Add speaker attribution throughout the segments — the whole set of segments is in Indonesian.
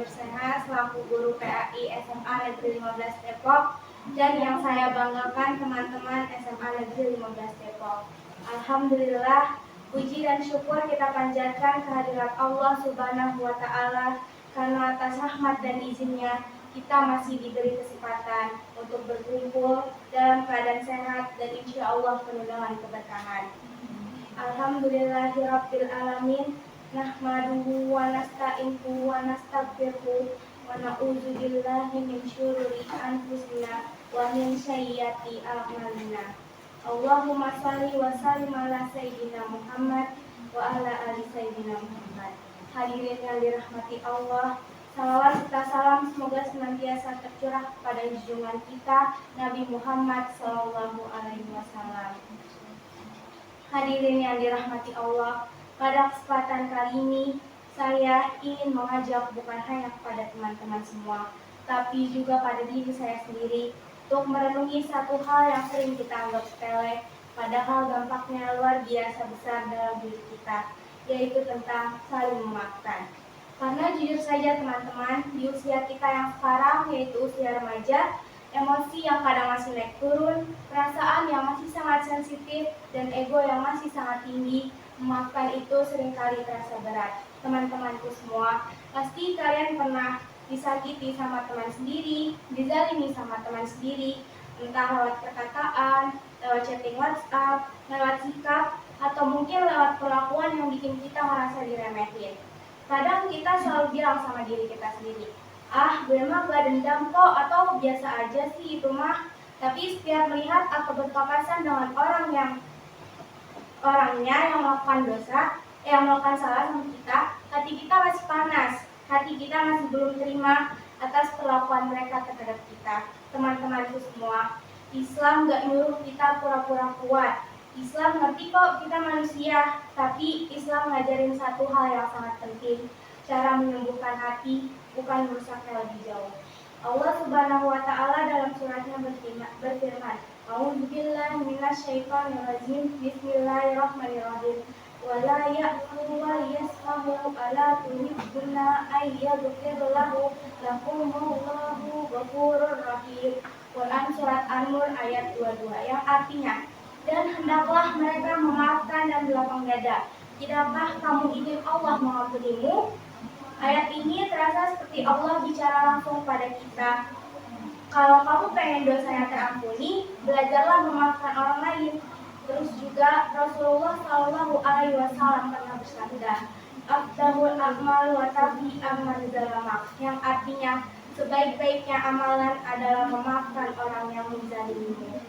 Speaker 1: Nurseha selaku guru PAI SMA Negeri 15 Depok, dan yang saya banggakan teman-teman SMA Negeri 15 Depok. Alhamdulillah, puji dan syukur kita panjatkan kehadirat Allah Subhanahu wa Ta'ala, karena atas rahmat dan izinnya kita masih diberi kesempatan untuk berkumpul dalam keadaan sehat dan insya Allah penuh dengan keberkahan. Alhamdulillahirabbil alamin, nahmaduhu wa nasta'inuhu wa nastaghfiruhu wa na'udzu billahi min syururi anfusina wa min sayyiati a'malina. Allahumma shalli wa sallim ala sayyidina Muhammad wa ala ali sayyidina Muhammad. Hadirin yang dirahmati Allah, salawat serta salam semoga senantiasa tercurah pada junjungan kita Nabi Muhammad sallallahu alaihi wasallam. Hadirin yang dirahmati Allah, pada kesempatan kali ini saya ingin mengajak bukan hanya kepada teman-teman semua, tapi juga pada diri saya sendiri untuk merenungi satu hal yang sering kita anggap sepele, padahal dampaknya luar biasa besar dalam diri kita, yaitu tentang saling memaafkan. Karena jujur saja teman-teman, di usia kita yang sekarang, yaitu usia remaja, emosi yang kadang masih naik turun, perasaan yang masih sangat sensitif, dan ego yang masih sangat tinggi, memaafkan itu seringkali terasa berat. Teman-temanku semua, pasti kalian pernah disakiti sama teman sendiri, dizalimi sama teman sendiri, entah lewat perkataan, lewat chatting WhatsApp, lewat sikap, atau mungkin lewat perlakuan yang bikin kita merasa diremehin. Kadang kita selalu bilang sama diri kita sendiri, gue mah gak dendam kok, atau biasa aja sih itu mah. Tapi setiap melihat atau berpapasan dengan orangnya yang melakukan dosa, yang melakukan salah sama kita, hati kita masih panas, hati kita masih belum terima atas perlakuan mereka terhadap kita. Teman-temanku semua, Islam gak nyuruh kita pura-pura kuat. Islam ngerti kok kita manusia, tapi Islam ngajarin satu hal yang sangat penting, cara menyembuhkan hati, bukan merusaknya lebih jauh. Allah Subhanahu wa Ta'ala dalam suratnya berfirman, A'udzubillahi minasyaitonirrajim, Bismillahirrahmanirrahim. Wala ya'muru wa yasfahu ala tuhibbuna ayyadukirlahu lakumullahu ghafurur rahim. Quran surat An-Nur ayat 22, yang artinya, dan hendaklah mereka memaafkan dan berlapang dada. Tidakkah kamu ingin Allah mengampunimu? Ayat ini terasa seperti Allah bicara langsung pada kita. Kalau kamu pengen dosanya terampuni, belajarlah memaafkan orang lain. Terus juga Rasulullah Shallallahu Alaihi Wasallam pernah bersabda, Afdahul a'mal wa tabi aman zalamak, yang artinya sebaik-baiknya amalan adalah memaafkan orang yang menzalimimu.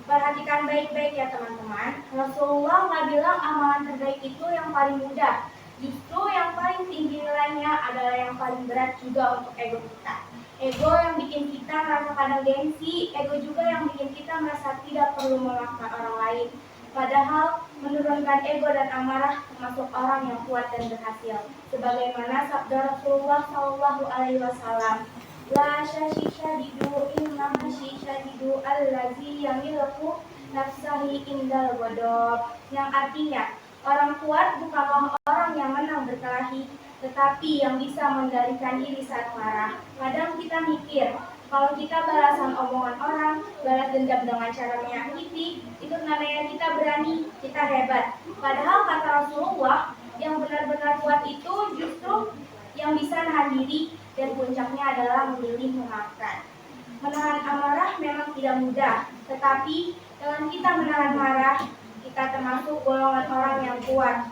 Speaker 1: Perhatikan baik-baik ya teman-teman. Rasulullah nggak bilang amalan terbaik itu yang paling mudah. Justru yang paling tinggi nilainya adalah yang paling berat juga untuk ego kita. Ego yang bikin kita merasa kadang gengsi, ego juga yang bikin kita merasa tidak perlu memaafkan orang lain. Padahal menurunkan ego dan amarah termasuk orang yang kuat dan berhasil. Sebagaimana sabda Rasulullah Shallallahu Alaihi Wasallam, La syashishadidu inna syishadidu allazi yamilku nafsahi indal godob, yang artinya orang kuat bukanlah orang yang menang berkelahi, tetapi yang bisa mengendalikan diri saat marah. Kadang kita mikir, kalau kita balasan omongan orang, balas dendam dengan cara menyakiti, itu namanya kita berani, kita hebat. Padahal kata Rasulullah, yang benar-benar kuat itu justru yang bisa nahan diri, dan puncaknya adalah memilih memaafkan. Menahan amarah memang tidak mudah, tetapi dengan kita menahan marah, kita termasuk golongan orang yang kuat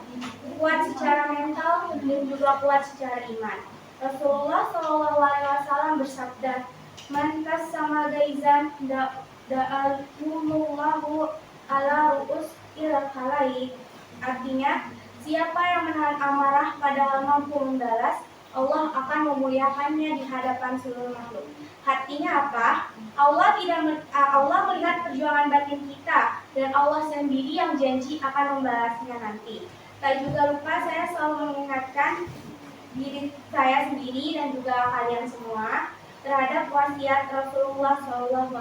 Speaker 1: secara mental dan juga kuat secara iman. Rasulullah Shallallahu Alaihi Wasallam bersabda, Man kasama gaizan da'alhumullahu ala ru'us il khalaik. Artinya, siapa yang menahan amarah padahal mampu membalas, Allah akan memuliakannya di hadapan seluruh makhluk. Artinya apa? Allah melihat perjuangan batin kita, dan Allah sendiri yang janji akan membalasnya nanti. Tak juga lupa saya selalu mengingatkan diri saya sendiri dan juga kalian semua terhadap wasiat Rasulullah SAW.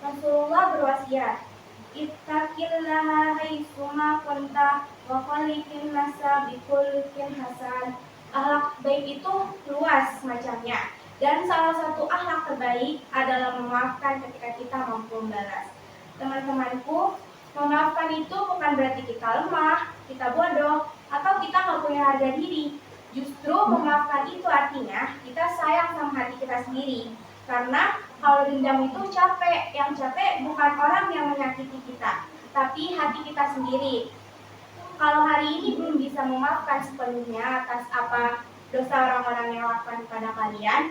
Speaker 1: Rasulullah berwasiat, Ittaqillaha haitsuma kunta wa khaliqin nasa bikhuluqin hasan. Akhlak baik itu luas macamnya, dan salah satu akhlak terbaik adalah memaafkan ketika kita mampu membalas. Teman-temanku, memaafkan itu bukan berarti kita lemah, kita bodoh, atau kita nggak punya harga diri. Justru memaafkan itu artinya kita sayang sama hati kita sendiri. Karena kalau dendam itu capek, yang capek bukan orang yang menyakiti kita, tapi hati kita sendiri. Kalau hari ini belum bisa memaafkan sepenuhnya atas apa dosa orang-orang yang lakukan kepada kalian,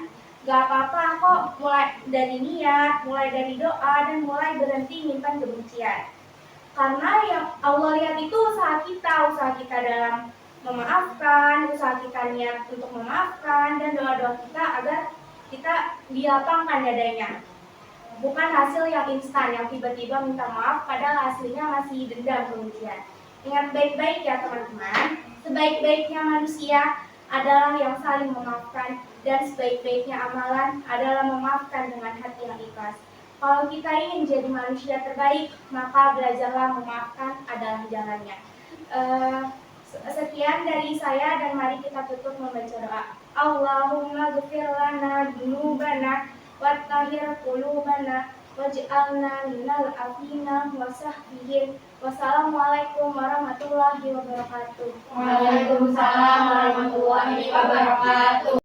Speaker 1: gak apa-apa kok, mulai dari niat, mulai dari doa, dan mulai berhenti menyimpan kebencian. Karena yang Allah lihat itu usaha kita dalam memaafkan, usaha kita niat untuk memaafkan, dan doa-doa kita agar kita dilapangkan dadanya. Bukan hasil yang instan, yang tiba-tiba minta maaf padahal hasilnya masih dendam kebencian. Ingat baik-baik ya teman-teman, sebaik-baiknya manusia adalah yang saling memaafkan, dan sebaik-baiknya amalan adalah memaafkan dengan hati yang ikhlas. Kalau kita ingin jadi manusia terbaik, maka belajarlah memaafkan adalah jalannya. Sekian dari saya, dan mari kita tutup membaca doa. Allahumma ghfir lana dzunubana wattahhir qulubana waj'alna minal afina wasahbihin. Wassalamualaikum warahmatullahi wabarakatuh.
Speaker 2: Waalaikumsalam warahmatullahi wabarakatuh.